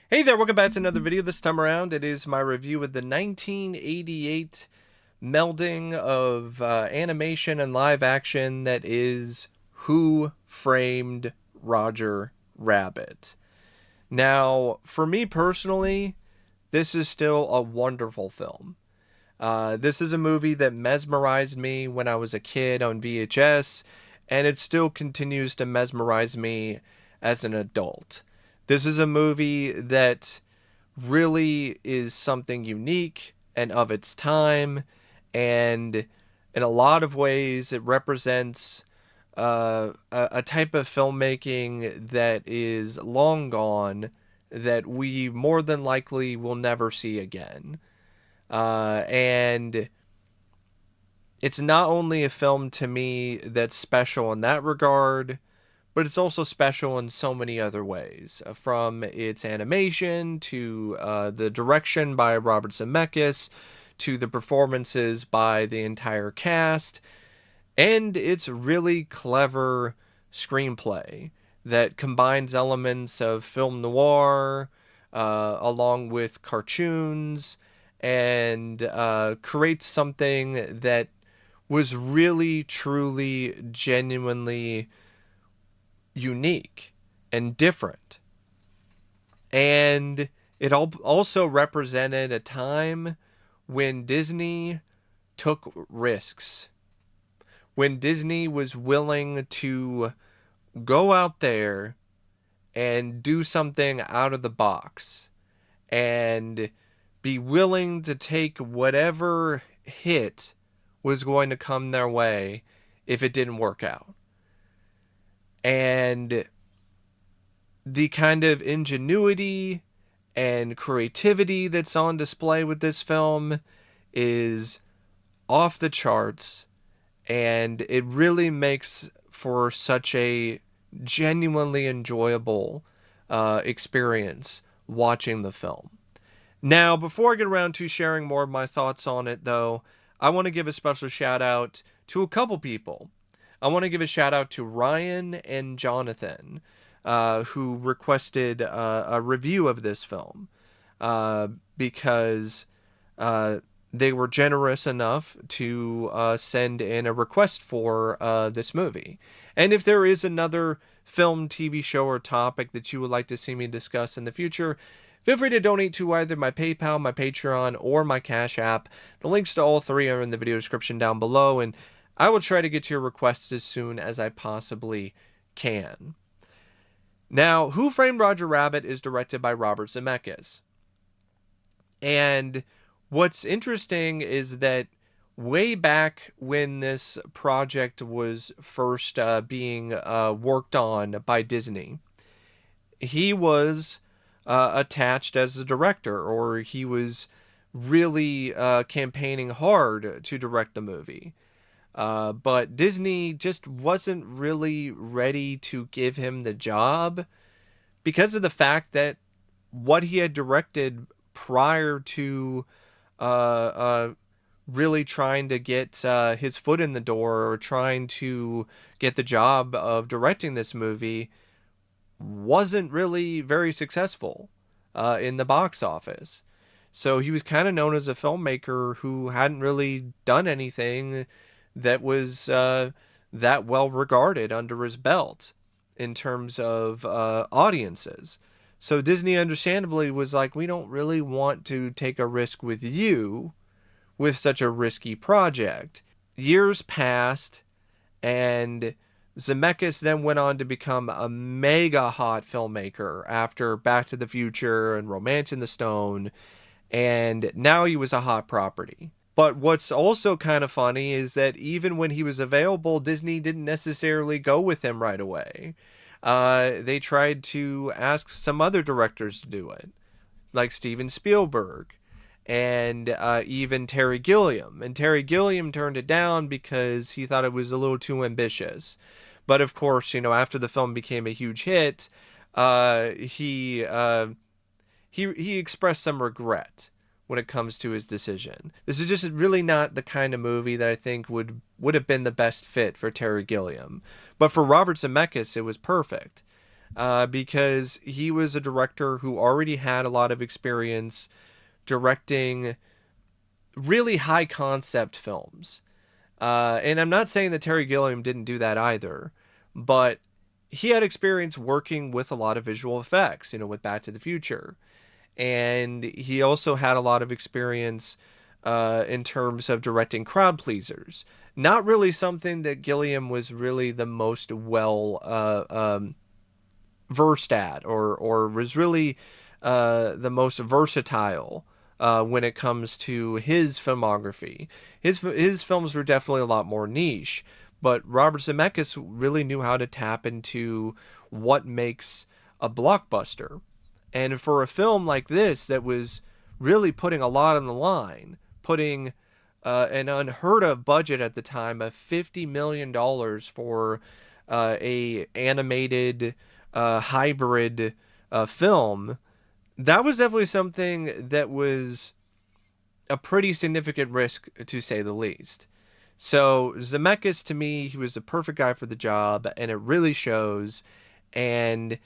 Hey there, welcome back to another video. This time around, it is my review of the 1988 melding of animation and live action that is Who Framed Roger Rabbit. Now, for me personally, this is still a wonderful film. This is a movie that mesmerized me when I was a kid on VHS, and it still continues to mesmerize me as an adult. This is a movie that really is something unique and of its time, and in a lot of ways, it represents a type of filmmaking that is long gone, that we more than likely will never see again. And it's not only a film to me that's special in that regard, but it's also special in so many other ways. From its animation to the direction by Robert Zemeckis to the performances by the entire cast, and its really clever screenplay that combines elements of film noir along with cartoons and creates something that was really, truly, genuinely unique and different. And it also represented a time when Disney took risks, when Disney was willing to go out there and do something out of the box and be willing to take whatever hit was going to come their way if it didn't work out. And the kind of ingenuity and creativity that's on display with this film is off the charts, and it really makes for such a genuinely enjoyable experience watching the film. Now, before I get around to sharing more of my thoughts on it, though, I want to give a special shout out to a couple people. I want to give a shout out to Ryan and Jonathan, who requested a review of this film because they were generous enough to send in a request for this movie. And if there is another film, TV show, or topic that you would like to see me discuss in the future, feel free to donate to either my PayPal, my Patreon, or my Cash App. The links to all three are in the video description down below, and I will try to get to your requests as soon as I possibly can. Now, Who Framed Roger Rabbit is directed by Robert Zemeckis. And what's interesting is that way back when this project was first being worked on by Disney, he was attached as a director, or he was really campaigning hard to direct the movie. But Disney just wasn't really ready to give him the job because of the fact that what he had directed prior to uh, uh, really trying to get his foot in the door, or trying to get the job of directing this movie, wasn't really very successful in the box office. So he was kind of known as a filmmaker who hadn't really done anything that was that well regarded under his belt in terms of audiences. So Disney understandably was like, we don't really want to take a risk with you with such a risky project. Years passed, and Zemeckis then went on to become a mega hot filmmaker after Back to the Future and Romance in the Stone, and now he was a hot property. But what's also kind of funny is that even when he was available, Disney didn't necessarily go with him right away. They tried to ask some other directors to do it, like Steven Spielberg and even Terry Gilliam. And Terry Gilliam turned it down because he thought it was a little too ambitious. But of course, after the film became a huge hit, he expressed some regret when it comes to his decision. This is just really not the kind of movie that I think would have been the best fit for Terry Gilliam. But for Robert Zemeckis, it was perfect. because he was a director who already had a lot of experience directing really high concept films. And I'm not saying that Terry Gilliam didn't do that either, but he had experience working with a lot of visual effects, with Back to the Future. And he also had a lot of experience in terms of directing crowd pleasers. Not really something that Gilliam was really the most well versed at, or was really the most versatile when it comes to his filmography. His films were definitely a lot more niche, but Robert Zemeckis really knew how to tap into what makes a blockbuster. And for a film like this that was really putting a lot on the line, putting an unheard of budget at the time of $50 million for a animated hybrid film, that was definitely something that was a pretty significant risk, to say the least. So Zemeckis, to me, he was the perfect guy for the job, and it really shows. And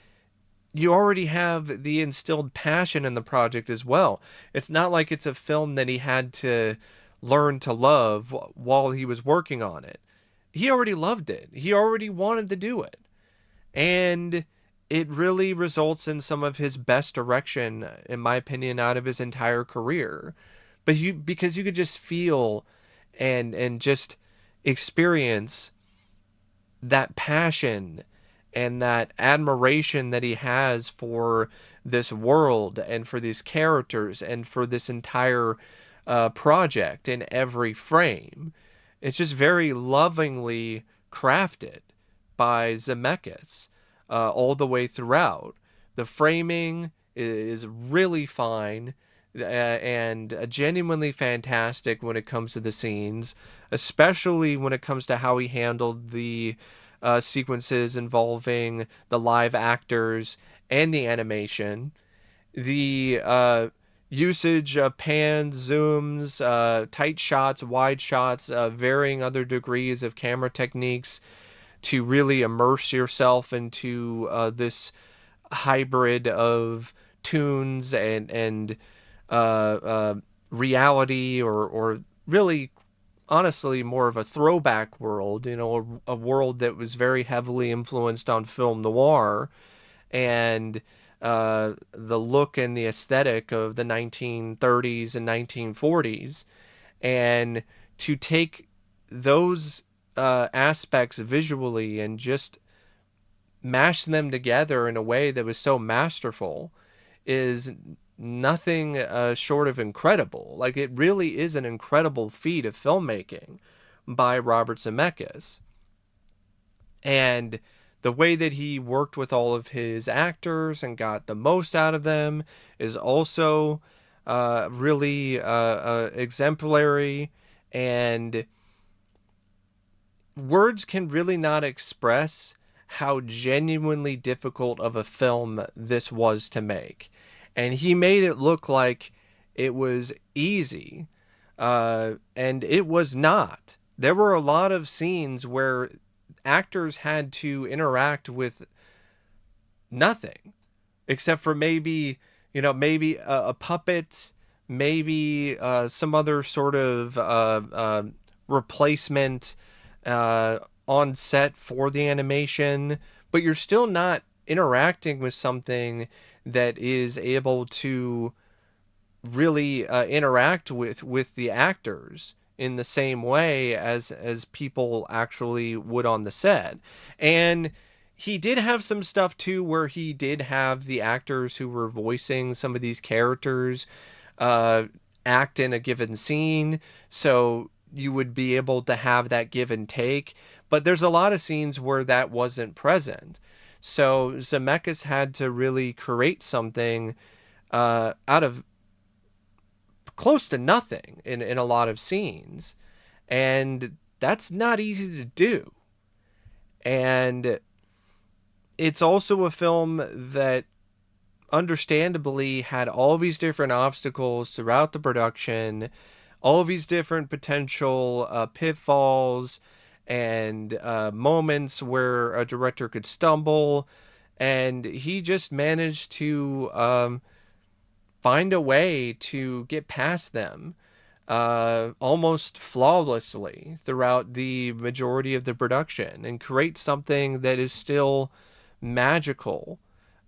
you already have the instilled passion in the project as well. It's not like it's a film that he had to learn to love while he was working on it. He already loved it. He already wanted to do it. And it really results in some of his best direction, in my opinion, out of his entire career. Because you could just feel and just experience that passion and that admiration that he has for this world and for these characters and for this entire project in every frame. It's just very lovingly crafted by Zemeckis all the way throughout. The framing is really fine and genuinely fantastic when it comes to the scenes, especially when it comes to how he handled the sequences involving the live actors and the animation. The usage of pans, zooms, tight shots, wide shots, varying other degrees of camera techniques to really immerse yourself into this hybrid of tunes and reality, or really honestly more of a throwback world, a world that was very heavily influenced on film noir and the look and the aesthetic of the 1930s and 1940s. And to take those aspects visually and just mash them together in a way that was so masterful is nothing short of incredible. Like, it really is an incredible feat of filmmaking by Robert Zemeckis. And the way that he worked with all of his actors and got the most out of them is also really exemplary. And words can really not express how genuinely difficult of a film this was to make. And he made it look like it was easy, and it was not. There were a lot of scenes where actors had to interact with nothing except for maybe a puppet, maybe some other sort of replacement on set for the animation, but you're still not interacting with something that is able to really interact with the actors in the same way as people actually would on the set. And he did have some stuff too where he did have the actors who were voicing some of these characters act in a given scene, so you would be able to have that give and take. But there's a lot of scenes where that wasn't present. So Zemeckis had to really create something out of close to nothing in a lot of scenes. And that's not easy to do. And it's also a film that understandably had all these different obstacles throughout the production, all these different potential pitfalls and moments where a director could stumble. and he just managed to find a way to get past them almost flawlessly throughout the majority of the production and create something that is still magical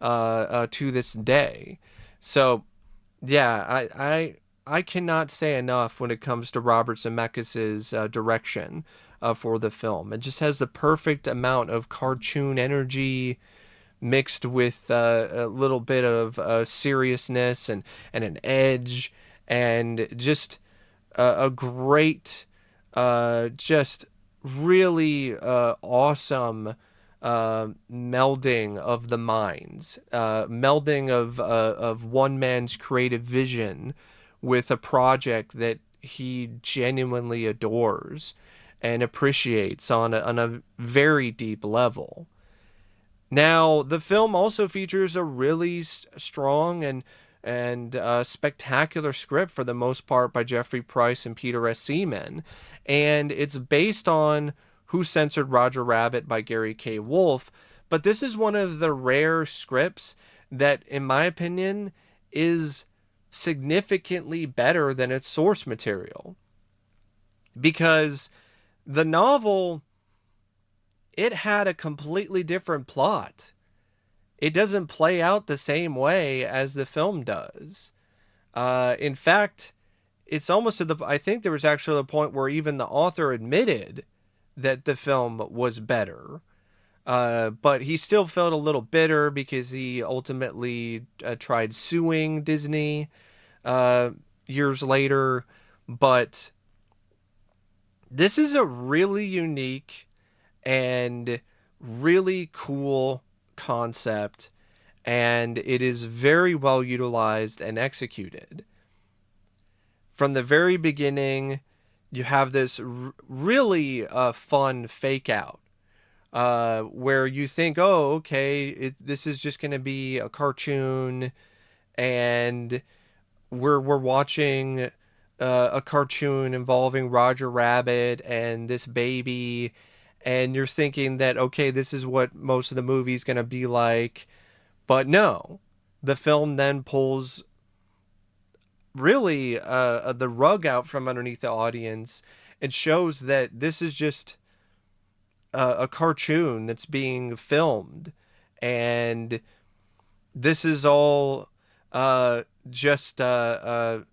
to this day. So, yeah, I cannot say enough when it comes to Robert Zemeckis' direction for the film. It just has the perfect amount of cartoon energy mixed with a little bit of seriousness and an edge, and just a great, just really awesome melding of the minds, melding of one man's creative vision with a project that he genuinely adores and appreciates on a very deep level. Now, the film also features a really strong and spectacular script for the most part by Jeffrey Price and Peter S. Seaman, and it's based on Who Censored Roger Rabbit by Gary K. Wolfe, but this is one of the rare scripts that, in my opinion, is significantly better than its source material. Because the novel, it had a completely different plot. It doesn't play out the same way as the film does. In fact, it's almost to the, I think there was actually a point where even the author admitted that the film was better. But he still felt a little bitter because he ultimately tried suing Disney years later. But this is a really unique and really cool concept, and it is very well utilized and executed. From the very beginning, you have this really fun fake out where you think, oh, okay, this is just going to be a cartoon, and we're watching a cartoon involving Roger Rabbit and this baby, and you're thinking that, okay, this is what most of the movie's going to be like. But no, the film then pulls really the rug out from underneath the audience and shows that this is just a cartoon that's being filmed, and this is all just one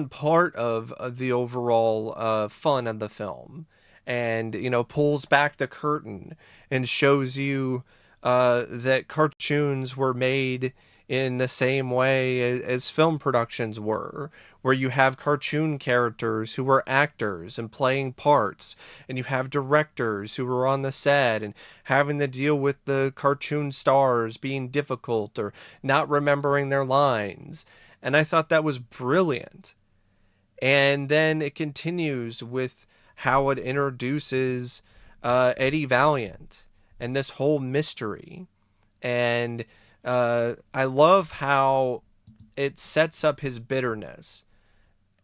part of the overall fun of the film, and pulls back the curtain and shows you that cartoons were made in the same way as film productions were, where you have cartoon characters who are actors and playing parts, and you have directors who are on the set and having to deal with the cartoon stars being difficult or not remembering their lines. And I thought that was brilliant. And then it continues with how it introduces Eddie Valiant and this whole mystery. And I love how it sets up his bitterness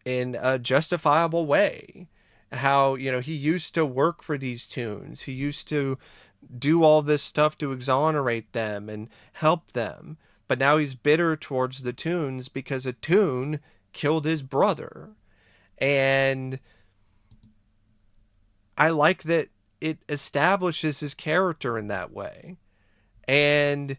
in a justifiable way. How, he used to work for these tunes. He used to do all this stuff to exonerate them and help them. But now he's bitter towards the tunes because a tune killed his brother. And I like that it establishes his character in that way. And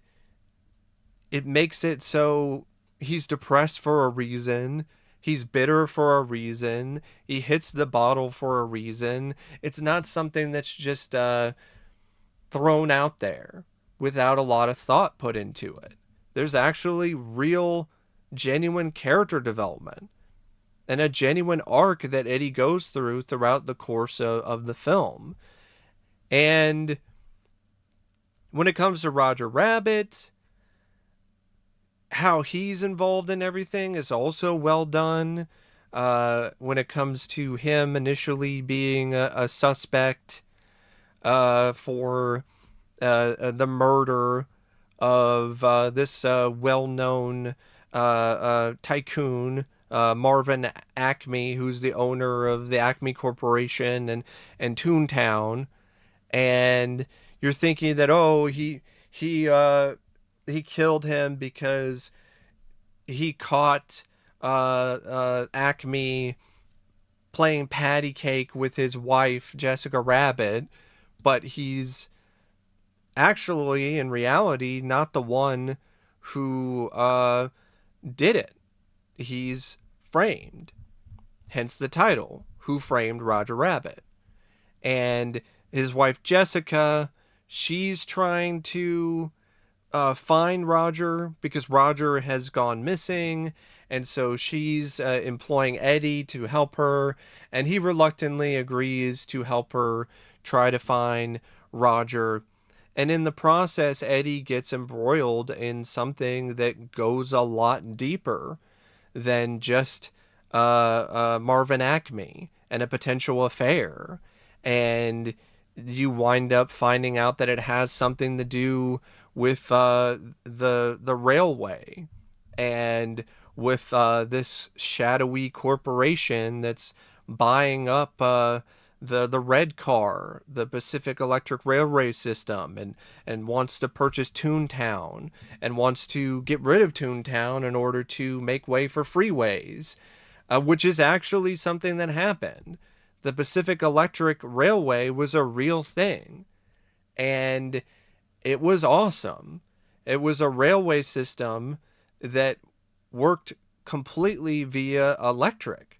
it makes it so he's depressed for a reason. He's bitter for a reason. He hits the bottle for a reason. It's not something that's just thrown out there without a lot of thought put into it. There's actually real, genuine character development and a genuine arc that Eddie goes through throughout the course of the film. And when it comes to Roger Rabbit, how he's involved in everything is also well done. When it comes to him initially being a suspect for the murder of this well-known tycoon, Marvin Acme, who's the owner of the Acme Corporation and Toontown. And you're thinking that, oh, He he killed him because he caught Acme playing patty cake with his wife Jessica Rabbit, but he's actually in reality not the one who did it. He's framed, hence the title, Who Framed Roger Rabbit. And his wife Jessica, she's trying to find Roger because Roger has gone missing, and so she's employing Eddie to help her, and he reluctantly agrees to help her try to find Roger. And in the process, Eddie gets embroiled in something that goes a lot deeper than just Marvin Acme and a potential affair. And you wind up finding out that it has something to do with the railway and with this shadowy corporation that's buying up the red car, the Pacific Electric Railway system, and wants to purchase Toontown and wants to get rid of Toontown in order to make way for freeways, which is actually something that happened. The Pacific Electric Railway was a real thing, and it was awesome. It was a railway system that worked completely via electric.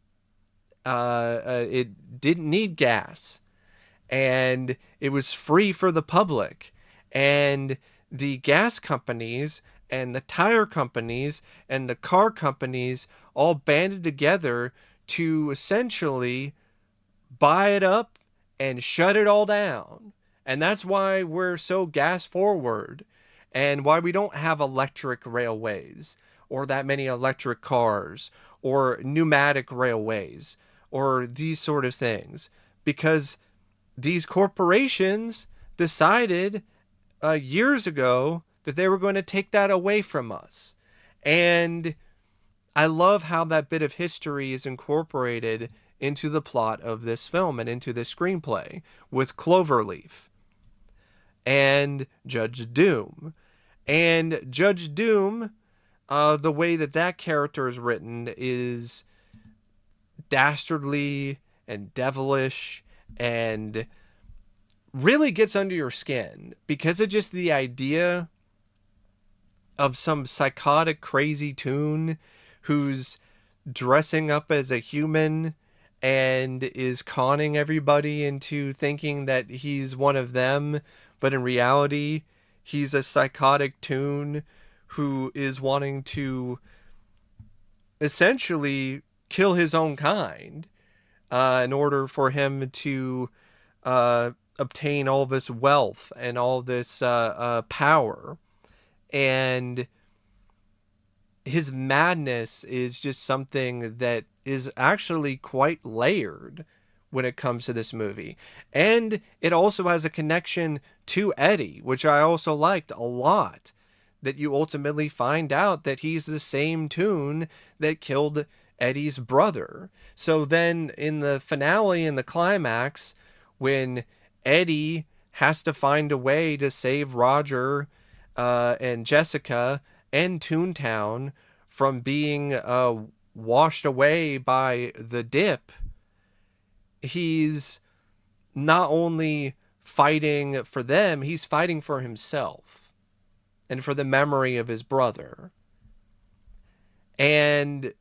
It didn't need gas, and it was free for the public. And the gas companies and the tire companies and the car companies all banded together to essentially buy it up and shut it all down. And that's why we're so gas forward and why we don't have electric railways or that many electric cars or pneumatic railways or these sort of things, because these corporations decided years ago that they were going to take that away from us. And I love how that bit of history is incorporated into the plot of this film and into this screenplay with Cloverleaf and Judge Doom. And Judge Doom, the way that that character is written is dastardly and devilish and really gets under your skin because of just the idea of some psychotic, crazy toon who's dressing up as a human and is conning everybody into thinking that he's one of them, but in reality, he's a psychotic toon who is wanting to essentially kill his own kind in order for him to obtain all this wealth and all this power. And his madness is just something that is actually quite layered when it comes to this movie. And it also has a connection to Eddie, which I also liked a lot. That you ultimately find out that he's the same toon that killed Eddie's brother. So then in the finale, in the climax, when Eddie has to find a way to save Roger and Jessica and Toontown from being washed away by the dip, he's not only fighting for them, he's fighting for himself and for the memory of his brother. And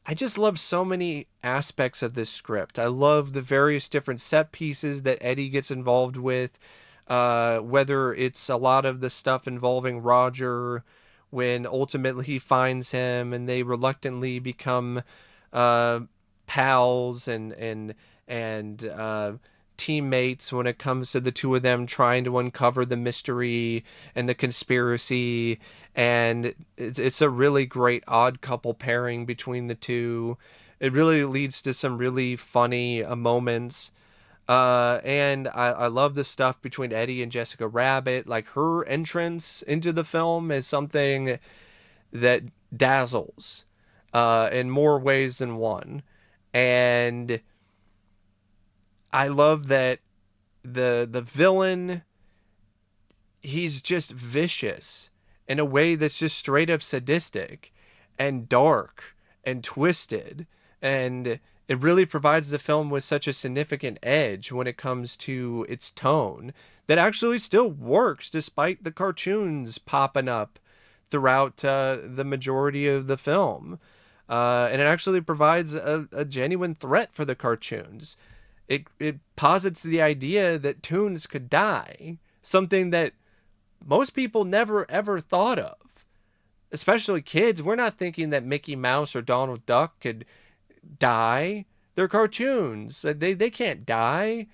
I just love so many aspects of this script. I love the various different set pieces that Eddie gets involved with, whether it's a lot of the stuff involving Roger when ultimately he finds him and they reluctantly become pals and teammates when it comes to the two of them trying to uncover the mystery and the conspiracy. And it's a really great odd couple pairing between the two. It really leads to some really funny moments. And I love the stuff between Eddie and Jessica Rabbit. Like, her entrance into the film is something that dazzles in more ways than one. And I love that the villain he's just vicious in a way that's just straight up sadistic and dark and twisted. And it really provides the film with such a significant edge when it comes to its tone that actually still works despite the cartoons popping up throughout the majority of the film. And it actually provides a genuine threat for the cartoons. It posits the idea that Toons could die, something that most people never ever thought of. Especially kids, we're not thinking that Mickey Mouse or Donald Duck could die. They're cartoons. They can't die.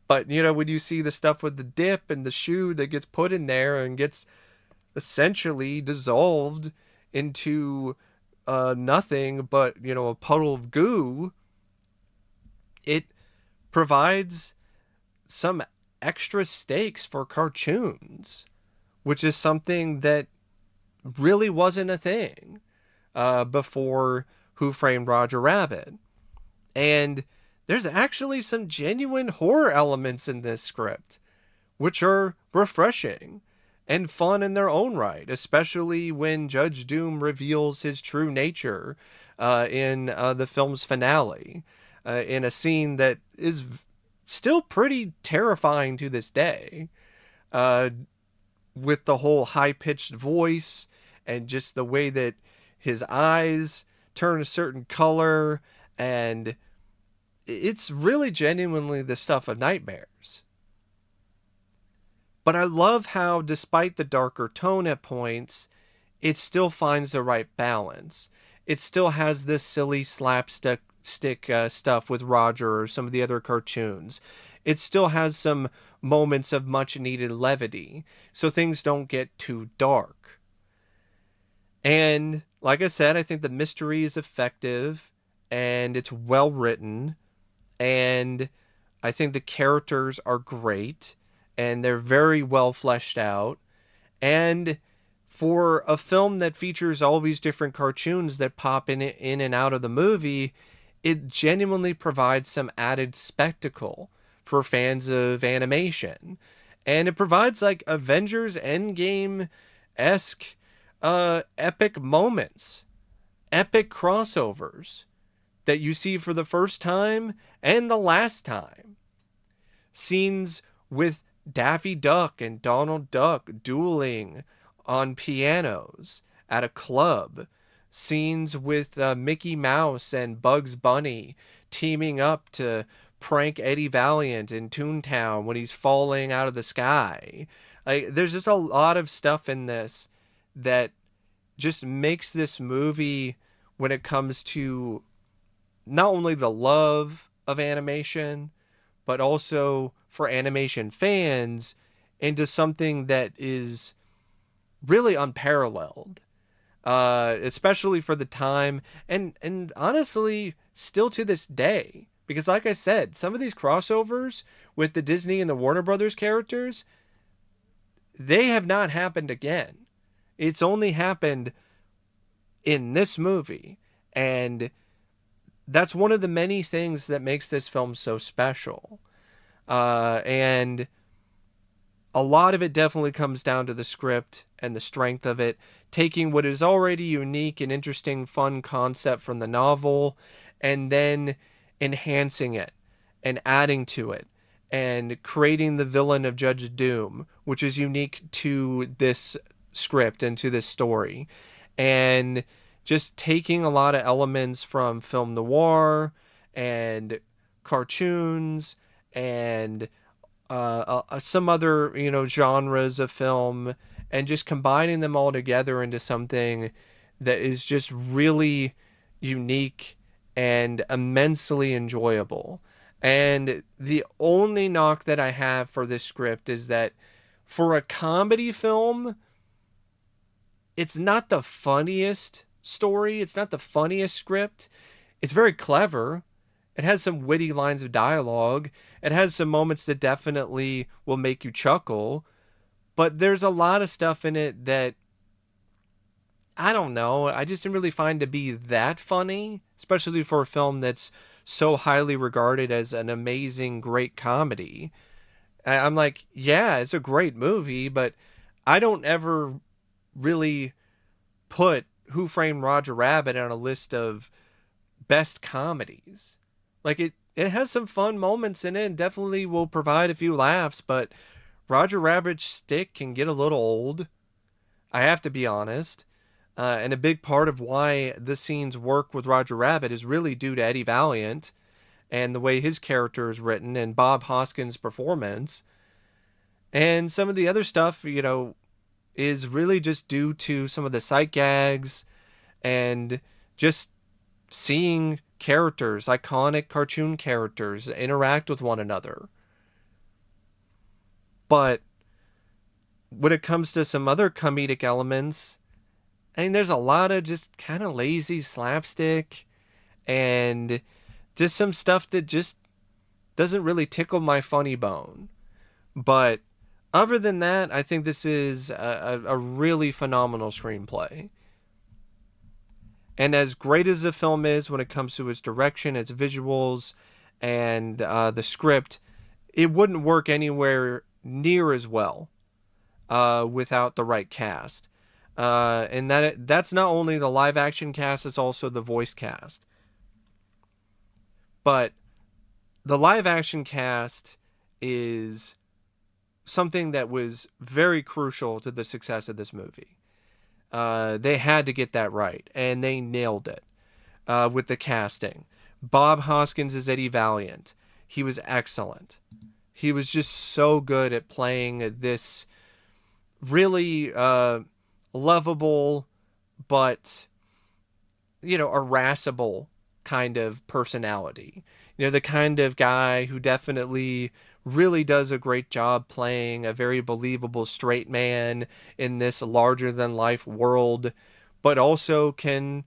But, you know, when you see the stuff with the dip and the shoe that gets put in there and gets essentially dissolved into nothing but, you know, a puddle of goo, it provides some extra stakes for cartoons, which is something that really wasn't a thing before Who Framed Roger Rabbit. And there's actually some genuine horror elements in this script, which are refreshing and fun in their own right, especially when Judge Doom reveals his true nature in the film's finale, in a scene that is still pretty terrifying to this day, with the whole high-pitched voice and just the way that his eyes turn a certain color, and it's really genuinely the stuff of nightmares. But I love how, despite the darker tone at points, it still finds the right balance. It still has this silly slapstick stuff with Roger or some of the other cartoons. It still has some moments of much needed levity, so things don't get too dark. And like I said, I think the mystery is effective and it's well written, and I think the characters are great and they're very well fleshed out. And for a film that features all these different cartoons that pop in and out of the movie, it genuinely provides some added spectacle for fans of animation. And it provides like Avengers Endgame-esque epic moments, epic crossovers that you see for the first time and the last time. Scenes with Daffy Duck and Donald Duck dueling on pianos at a club. Scenes with Mickey Mouse and Bugs Bunny teaming up to prank Eddie Valiant in Toontown when he's falling out of the sky. There's just a lot of stuff in this that just makes this movie, when it comes to not only the love of animation, but also for animation fans, into something that is really unparalleled, especially for the time, and honestly still to this day. Because like I said, some of these crossovers with the Disney and the Warner Brothers characters, they have not happened again. It's only happened in this movie, and that's one of the many things that makes this film so special. And a lot of it definitely comes down to the script and the strength of it, taking what is already unique and interesting, fun concept from the novel, and then enhancing it and adding to it and creating the villain of Judge Doom, which is unique to this script and to this story, and just taking a lot of elements from film noir and cartoons and some other, you know, genres of film, and just combining them all together into something that is just really unique and immensely enjoyable. And the only knock that I have for this script is that for a comedy film, it's not the funniest story. It's not the funniest script. It's very clever. It has some witty lines of dialogue. It has some moments that definitely will make you chuckle. But there's a lot of stuff in it that, I don't know, I just didn't really find to be that funny, especially for a film that's so highly regarded as an amazing, great comedy. I'm like, yeah, it's a great movie, but I don't ever really put Who Framed Roger Rabbit on a list of best comedies. Like it has some fun moments in it and definitely will provide a few laughs, but Roger Rabbit's stick can get a little old. I have to be honest. And a big part of why the scenes work with Roger Rabbit is really due to Eddie Valiant and the way his character is written and Bob Hoskins' performance. And some of the other stuff, is really just due to some of the sight gags and just seeing characters, iconic cartoon characters, interact with one another. But when it comes to some other comedic elements, I mean, there's a lot of just kind of lazy slapstick and just some stuff that just doesn't really tickle my funny bone. But other than that, I think this is a really phenomenal screenplay. And as great as the film is when it comes to its direction, its visuals, and the script, it wouldn't work anywhere near as well without the right cast. And that's not only the live action cast, it's also the voice cast. But the live action cast is something that was very crucial to the success of this movie. They had to get that right, and they nailed it with the casting. Bob Hoskins is Eddie Valiant. He was excellent. He was just so good at playing this really lovable but irascible kind of personality. The kind of guy who definitely really does a great job playing a very believable straight man in this larger than life world, but also can,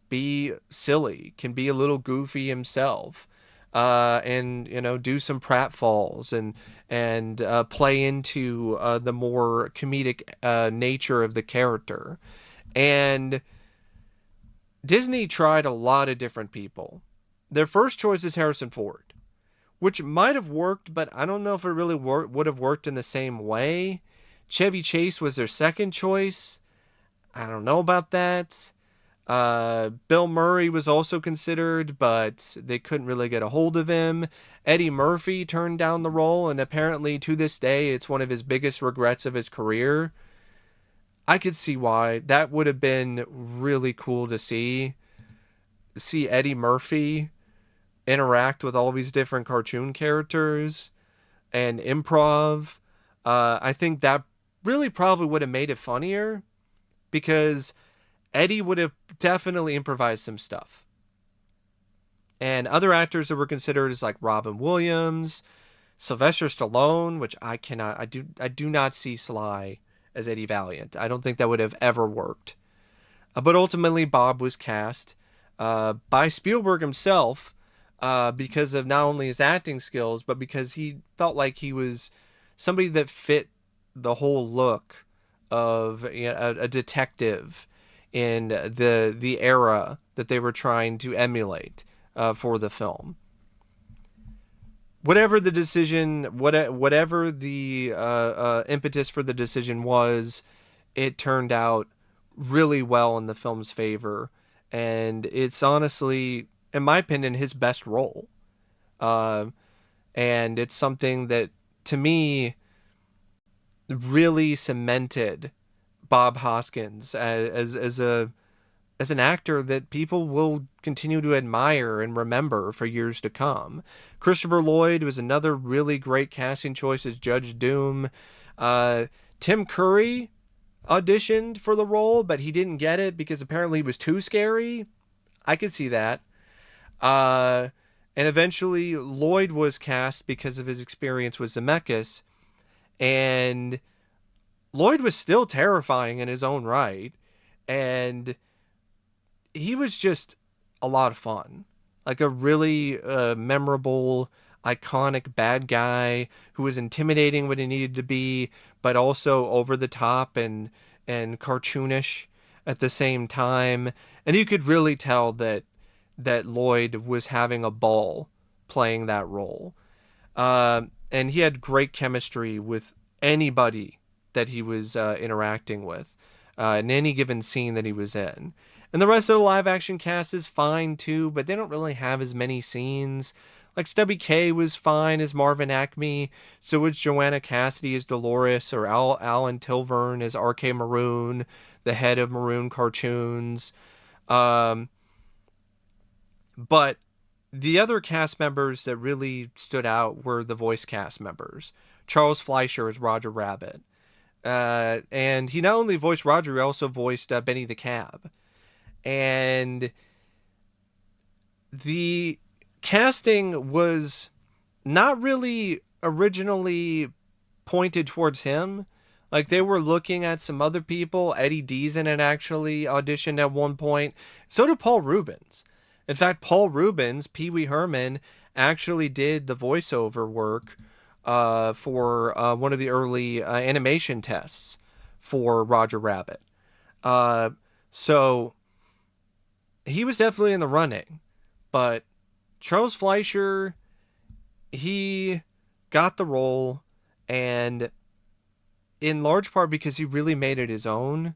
be silly, can be a little goofy himself. And do some pratfalls and play into the more comedic nature of the character. And Disney tried a lot of different people. Their first choice is Harrison Ford, which might have worked, but I don't know if it really would have worked in the same way. Chevy Chase was their second choice. I don't know about that. Bill Murray was also considered, but they couldn't really get a hold of him. Eddie Murphy turned down the role, and apparently to this day, it's one of his biggest regrets of his career. I could see why. That would have been really cool to see. See Eddie Murphy interact with all these different cartoon characters and improv. I think that really probably would have made it funnier because Eddie would have definitely improvised some stuff. And other actors that were considered is like Robin Williams, Sylvester Stallone, which I do not see Sly as Eddie Valiant. I don't think that would have ever worked. But ultimately, Bob was cast by Spielberg himself because of not only his acting skills, but because he felt like he was somebody that fit the whole look of a detective in the era that they were trying to emulate for the film. Whatever the decision, whatever the impetus for the decision was, it turned out really well in the film's favor, and it's honestly, in my opinion, his best role. And it's something that, to me, really cemented Bob Hoskins as an actor that people will continue to admire and remember for years to come. Christopher Lloyd was another really great casting choice as Judge Doom. Tim Curry auditioned for the role, but he didn't get it because apparently he was too scary. I could see that. And eventually Lloyd was cast because of his experience with Zemeckis. And Lloyd was still terrifying in his own right. And he was just a lot of fun. Like a really memorable, iconic bad guy who was intimidating when he needed to be, but also over the top and cartoonish at the same time. And you could really tell that Lloyd was having a ball playing that role. And he had great chemistry with anybody that he was interacting with in any given scene that he was in. And the rest of the live action cast is fine too, but they don't really have as many scenes. Like Stubby Kaye was fine as Marvin Acme, so was Joanna Cassidy as Dolores, or Alan Tilvern as R.K. Maroon, the head of Maroon Cartoons. But the other cast members that really stood out were the voice cast members. Charles Fleischer as Roger Rabbit. And he not only voiced Roger, he also voiced Benny the Cab. And the casting was not really originally pointed towards him. Like, they were looking at some other people. Eddie Deason had actually auditioned at one point. So did Paul Reubens. In fact, Paul Reubens, Pee Wee Herman, actually did the voiceover work for one of the early animation tests for Roger Rabbit. So he was definitely in the running. But Charles Fleischer, he got the role, and in large part because he really made it his own.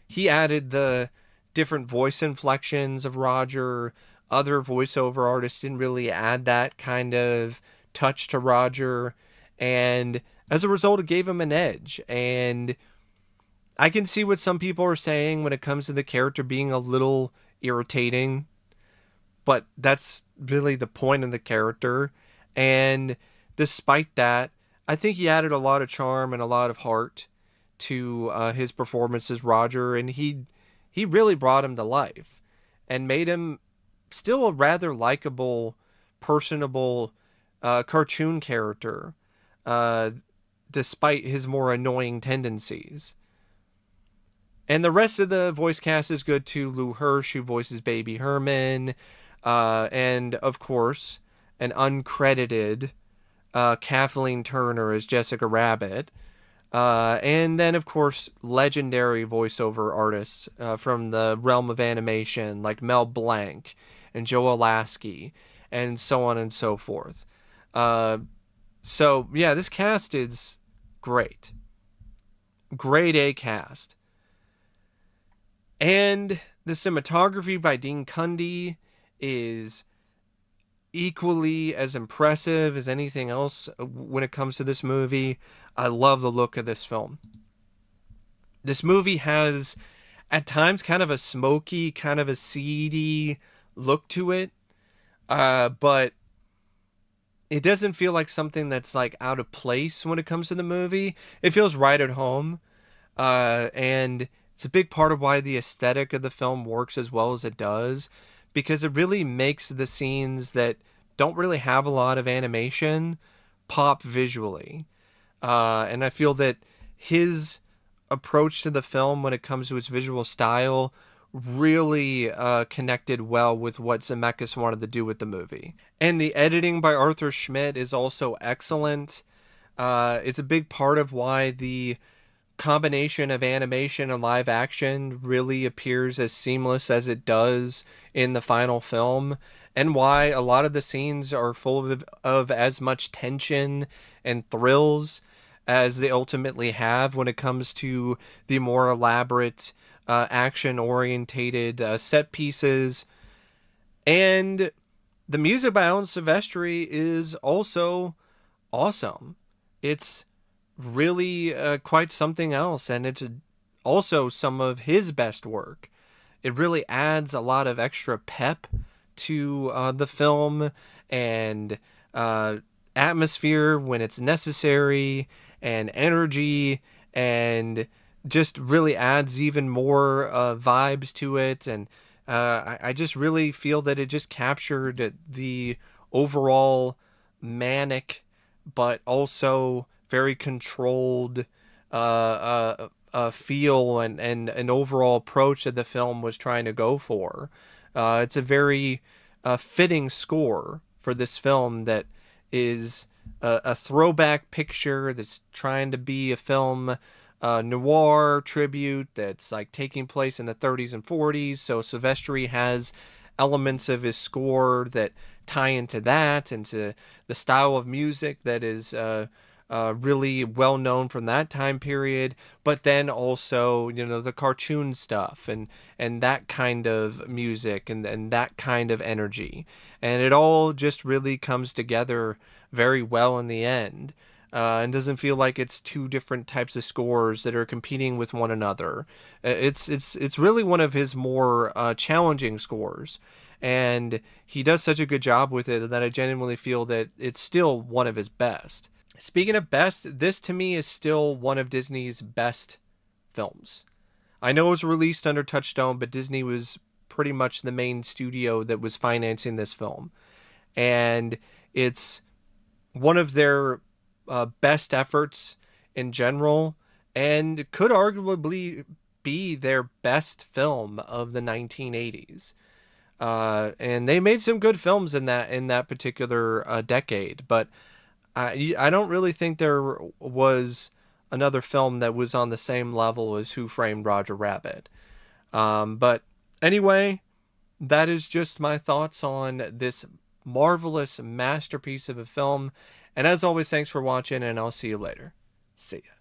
He added the different voice inflections of Roger. Other voiceover artists didn't really add that kind of touch to Roger, and as a result, it gave him an edge. And I can see what some people are saying when it comes to the character being a little irritating, but that's really the point of the character. And despite that, I think he added a lot of charm and a lot of heart to his performance as Roger, and he really brought him to life and made him still a rather likable, personable cartoon character, despite his more annoying tendencies. And the rest of the voice cast is good too. Lou Hirsch, who voices Baby Herman, and of course, an uncredited Kathleen Turner as Jessica Rabbit. And then, of course, legendary voiceover artists from the realm of animation, like Mel Blanc and Joe Alasky, and so on and so forth. So, yeah, this cast is great. Grade A cast. And the cinematography by Dean Cundey is equally as impressive as anything else when it comes to this movie. I love the look of this film. This movie has, at times, kind of a smoky, kind of a seedy look to it. But it doesn't feel like something that's like out of place when it comes to the movie. It feels right at home. And it's a big part of why the aesthetic of the film works as well as it does, because it really makes the scenes that don't really have a lot of animation pop visually. And I feel that his approach to the film when it comes to its visual style really connected well with what Zemeckis wanted to do with the movie. And the editing by Arthur Schmidt is also excellent. It's a big part of why the combination of animation and live action really appears as seamless as it does in the final film, and why a lot of the scenes are full of as much tension and thrills as they ultimately have when it comes to the more elaborate action-orientated set pieces. And the music by Alan Silvestri is also awesome. It's really quite something else, and it's also some of his best work. It really adds a lot of extra pep to the film and atmosphere when it's necessary, and energy, and just really adds even more vibes to it. And I just really feel that it just captured the overall manic but also very controlled feel and an overall approach that the film was trying to go for. It's a very fitting score for this film that is a throwback picture that's trying to be a film noir tribute that's like taking place in the 30s and 40s. So Silvestri has elements of his score that tie into that, into the style of music that is really well known from that time period, but then also, the cartoon stuff and that kind of music and that kind of energy. And it all just really comes together very well in the end. And doesn't feel like it's two different types of scores that are competing with one another. It's really one of his more challenging scores, and he does such a good job with it that I genuinely feel that it's still one of his best. Speaking of best, this to me is still one of Disney's best films. I know it was released under Touchstone, but Disney was pretty much the main studio that was financing this film. And it's one of their best efforts in general, and could arguably be their best film of the 1980s. And they made some good films in that particular decade, but I don't really think there was another film that was on the same level as Who Framed Roger Rabbit. But anyway, that is just my thoughts on this marvelous masterpiece of a film. And as always, thanks for watching, and I'll see you later. See ya.